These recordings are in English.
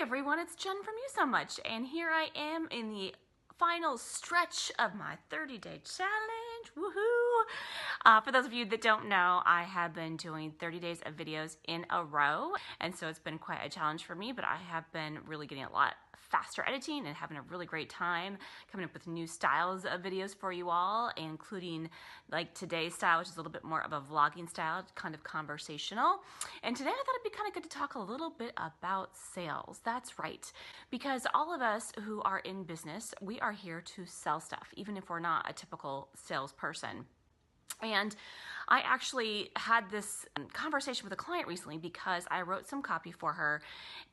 Everyone, it's Jen from You So Much, and here I am in the final stretch of my 30-day challenge. Woohoo! For those of you that don't know, I have been doing 30 days of videos in a row, and so it's been quite a challenge for me, but I have been really getting a lot faster editing and having a really great time coming up with new styles of videos for you all, including like today's style, which is a little bit more of a vlogging style, kind of conversational. And today I thought it'd be kind of good to talk a little bit about sales. That's right, because all of us who are in business, we are here to sell stuff, even if we're not a typical salesperson. And I actually had this conversation with a client recently because I wrote some copy for her,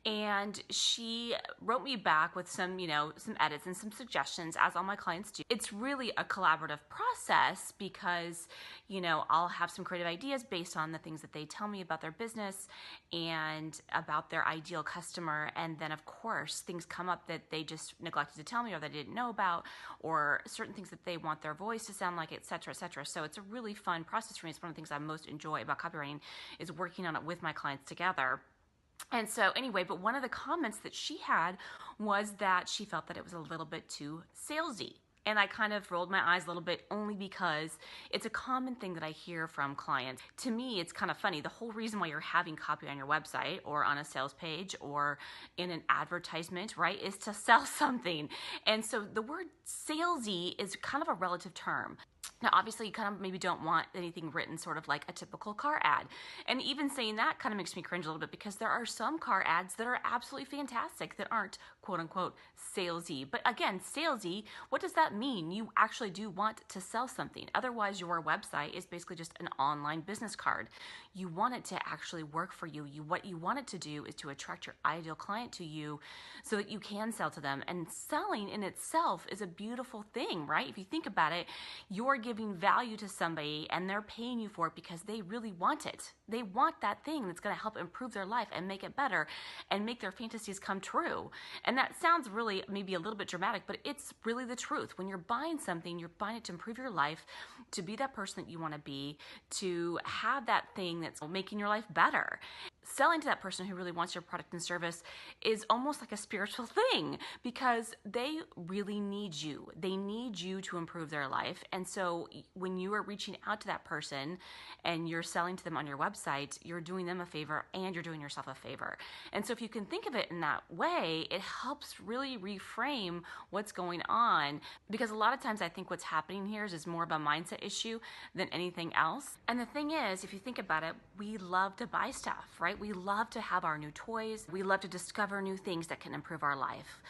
and she wrote me back with some, some edits and some suggestions, as all my clients do. It's really a collaborative process because, I'll have some creative ideas based on the things that they tell me about their business and about their ideal customer. And then of course, things come up that they just neglected to tell me or they didn't know about, or certain things that they want their voice to sound like, etc., etc. So it's a really fun process for me. It's one of the things I most enjoy about copywriting is working on it with my clients together. And so anyway, but one of the comments that she had was that she felt that it was a little bit too salesy. And I kind of rolled my eyes a little bit, only because it's a common thing that I hear from clients. To me, it's kind of funny. The whole reason why you're having copy on your website or on a sales page or in an advertisement, right, is to sell something. And so the word salesy is kind of a relative term. Now, obviously, you kind of maybe don't want anything written sort of like a typical car ad. And even saying that kind of makes me cringe a little bit, because there are some car ads that are absolutely fantastic that aren't quote unquote salesy. But again, salesy, what does that mean? You actually do want to sell something. Otherwise, your website is basically just an online business card. You want it to actually work for you. What you want it to do is to attract your ideal client to you so that you can sell to them. And selling in itself is a beautiful thing, right? If you think about it, you're giving value to somebody and they're paying you for it because they really want it. They want that thing that's going to help improve their life and make it better and make their fantasies come true. And that sounds really maybe a little bit dramatic, but it's really the truth. When you're buying something, you're buying it to improve your life, to be that person that you want to be, to have that thing that's making your life better. Selling to that person who really wants your product and service is almost like a spiritual thing, because they really need you. They need you to improve their life. And so when you are reaching out to that person and you're selling to them on your website, you're doing them a favor and you're doing yourself a favor. And so if you can think of it in that way, it helps really reframe what's going on, because a lot of times I think what's happening here is more of a mindset issue than anything else. And the thing is, if you think about it, we love to buy stuff, right? We love to have our new toys. We love to discover new things that can improve our life,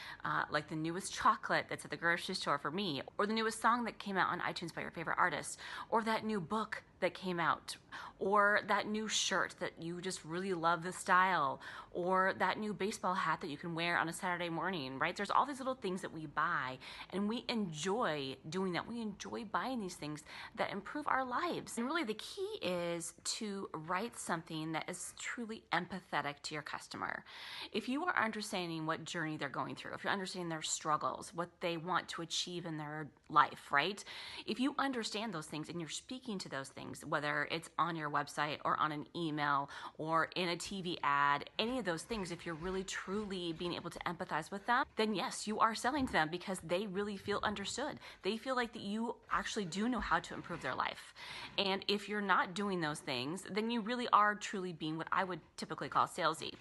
like the newest chocolate that's at the grocery store for me, or the newest song that came out on iTunes by your favorite artist, or that new book that came out, or that new shirt that you just really love the style, or that new baseball hat that you can wear on a Saturday morning, right? There's all these little things that we buy, and we enjoy doing that. We enjoy buying these things that improve our lives. And really the key is to write something that is truly empathetic to your customer. If you are understanding what journey they're going through, if you're understanding their struggles, what they want to achieve in their life, right? If you understand those things and you're speaking to those things, whether it's on your website or on an email or in a TV ad, any of those things, if you're really truly being able to empathize with them, then yes, you are selling to them because they really feel understood. They feel like that you actually do know how to improve their life. And if you're not doing those things, then you really are truly being what I would typically call salesy.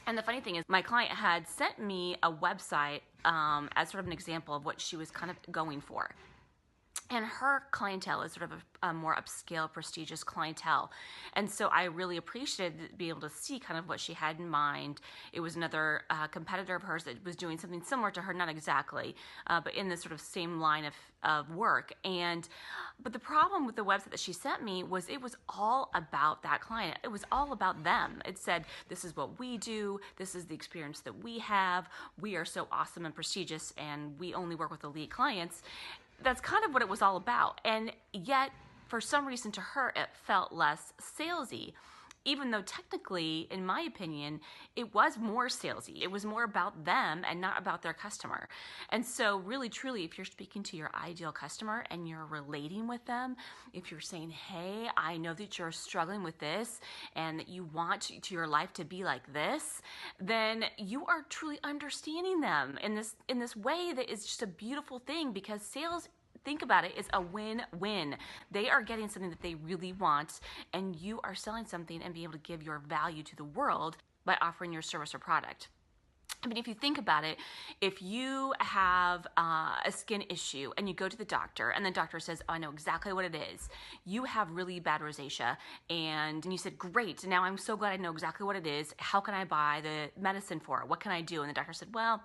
And the funny thing is, my client had sent me a website as sort of an example of what she was kind of going for. And her clientele is sort of a more upscale, prestigious clientele. And so I really appreciated to be able to see kind of what she had in mind. It was another competitor of hers that was doing something similar to her, not exactly, but in this sort of same line of work. But the problem with the website that she sent me was it was all about that client. It was all about them. It said, this is what we do. This is the experience that we have. We are so awesome and prestigious, and we only work with elite clients. That's kind of what it was all about. And yet, for some reason to her, it felt less salesy. even though technically, in my opinion, it was more salesy. It was more about them and not about their customer. And so really, truly, if you're speaking to your ideal customer and you're relating with them, if you're saying, hey, I know that you're struggling with this and that you want to your life to be like this, then you are truly understanding them in this way that is just a beautiful thing, because sales, think about it, is a win-win. They are getting something that they really want, and you are selling something and being able to give your value to the world by offering your service or product. I mean, if you think about it, if you have a skin issue and you go to the doctor and the doctor says, oh, I know exactly what it is. You have really bad rosacea, and you said, great, now I'm so glad I know exactly what it is. How can I buy the medicine for it? What can I do? And the doctor said, well,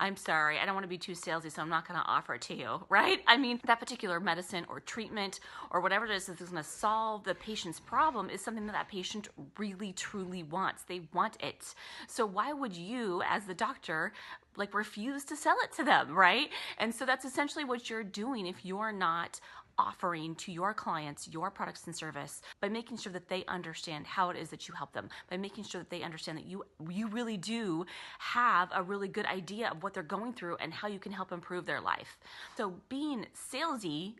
I'm sorry, I don't want to be too salesy, so I'm not going to offer it to you, right? I mean, that particular medicine or treatment or whatever it is that's going to solve the patient's problem is something that that patient really, truly wants. They want it. So why would you, as the doctor, like, refuse to sell it to them, right? And so that's essentially what you're doing if you're not offering to your clients your products and service, by making sure that they understand how it is that you help them, by making sure that they understand that you really do have a really good idea of what they're going through and how you can help improve their life. So being salesy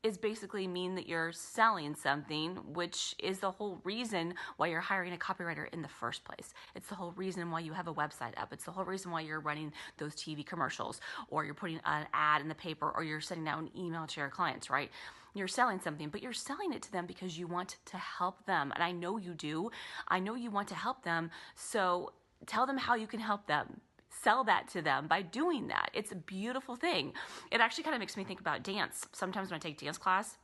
is basically mean that you're selling something, which is the whole reason why you're hiring a copywriter in the first place. It's the whole reason why you have a website up. It's the whole reason why you're running those TV commercials, or you're putting an ad in the paper, or you're sending out an email to your clients, right? You're selling something, but you're selling it to them because you want to help them. And I know you do. I know you want to help them. So tell them how you can help them. Sell that to them by doing that. It's a beautiful thing. It actually kind of makes me think about dance. Sometimes when I take dance class,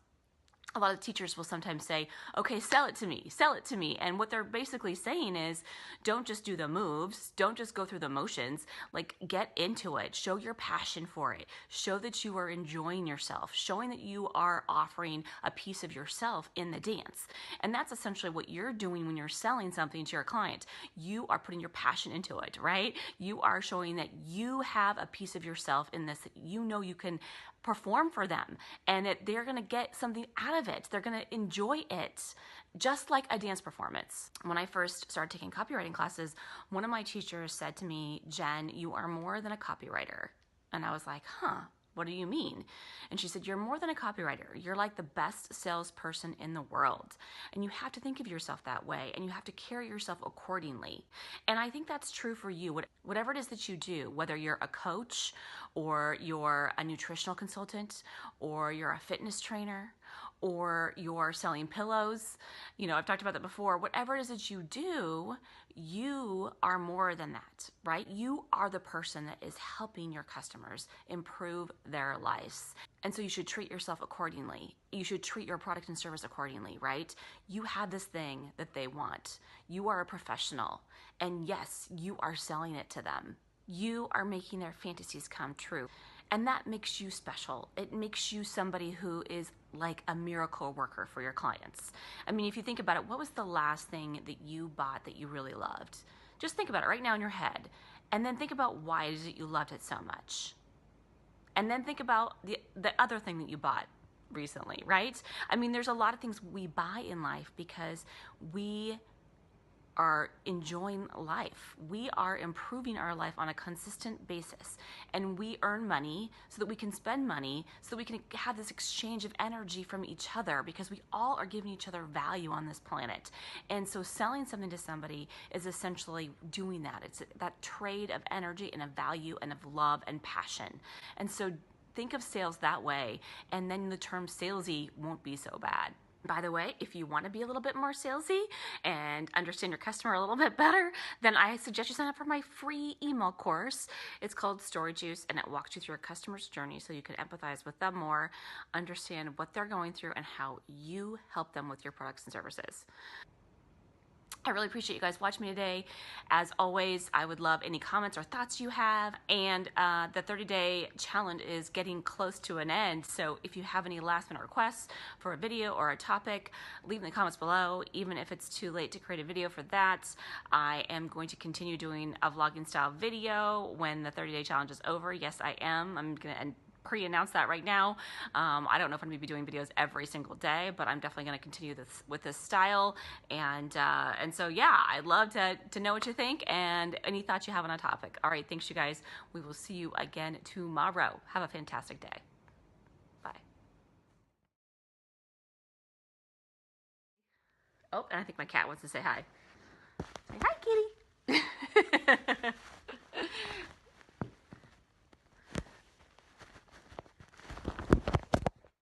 a lot of teachers will sometimes say, okay, sell it to me, sell it to me. And what they're basically saying is, don't just do the moves, don't just go through the motions, like, get into it, show your passion for it, show that you are enjoying yourself, showing that you are offering a piece of yourself in the dance. And that's essentially what you're doing when you're selling something to your client. You are putting your passion into it, right? You are showing that you have a piece of yourself in this, that you know you can perform for them, and that they're going to get something out of it. They're going to enjoy it, just like a dance performance. When I first started taking copywriting classes, one of my teachers said to me, Jen, you are more than a copywriter. And I was like, huh, what do you mean? And she said, you're more than a copywriter. You're like the best salesperson in the world. And you have to think of yourself that way, and you have to carry yourself accordingly. And I think that's true for you. Whatever it is that you do, whether you're a coach, or you're a nutritional consultant, or you're a fitness trainer, or you're selling pillows, you know, I've talked about that before. Whatever it is that you do, you are more than that, right? You are the person that is helping your customers improve their lives. And so you should treat yourself accordingly. You should treat your product and service accordingly, right? You have this thing that they want. You are a professional. And yes, you are selling it to them. You are making their fantasies come true. And that makes you special. It makes you somebody who is like a miracle worker for your clients. I mean, if you think about it, what was the last thing that you bought that you really loved? Just think about it right now in your head. And then think about why is it you loved it so much. And then think about the other thing that you bought recently, right? I mean, there's a lot of things we buy in life because we are enjoying life. We are improving our life on a consistent basis, and we earn money so that we can spend money, so that we can have this exchange of energy from each other, because we all are giving each other value on this planet. And so selling something to somebody is essentially doing that. It's that trade of energy and of value and of love and passion. And so think of sales that way, and then the term salesy won't be so bad. By the way, if you want to be a little bit more salesy and understand your customer a little bit better, then I suggest you sign up for my free email course. It's called Story Juice, and it walks you through a customer's journey so you can empathize with them more, understand what they're going through, and how you help them with your products and services. I really appreciate you guys watching me today. As always, I would love any comments or thoughts you have. And the 30-day challenge is getting close to an end. So if you have any last-minute requests for a video or a topic, leave in the comments below. Even if it's too late to create a video for that, I am going to continue doing a vlogging style video when the 30-day challenge is over. Yes, I am. I'm going to pre-announce that right now. I don't know if I'm going to be doing videos every single day, but I'm definitely going to continue this with this style. And so yeah, I'd love to know what you think and any thoughts you have on a topic. All right, thanks you guys. We will see you again tomorrow. Have a fantastic day. Bye. Oh, and I think my cat wants to say hi. Say hi, kitty.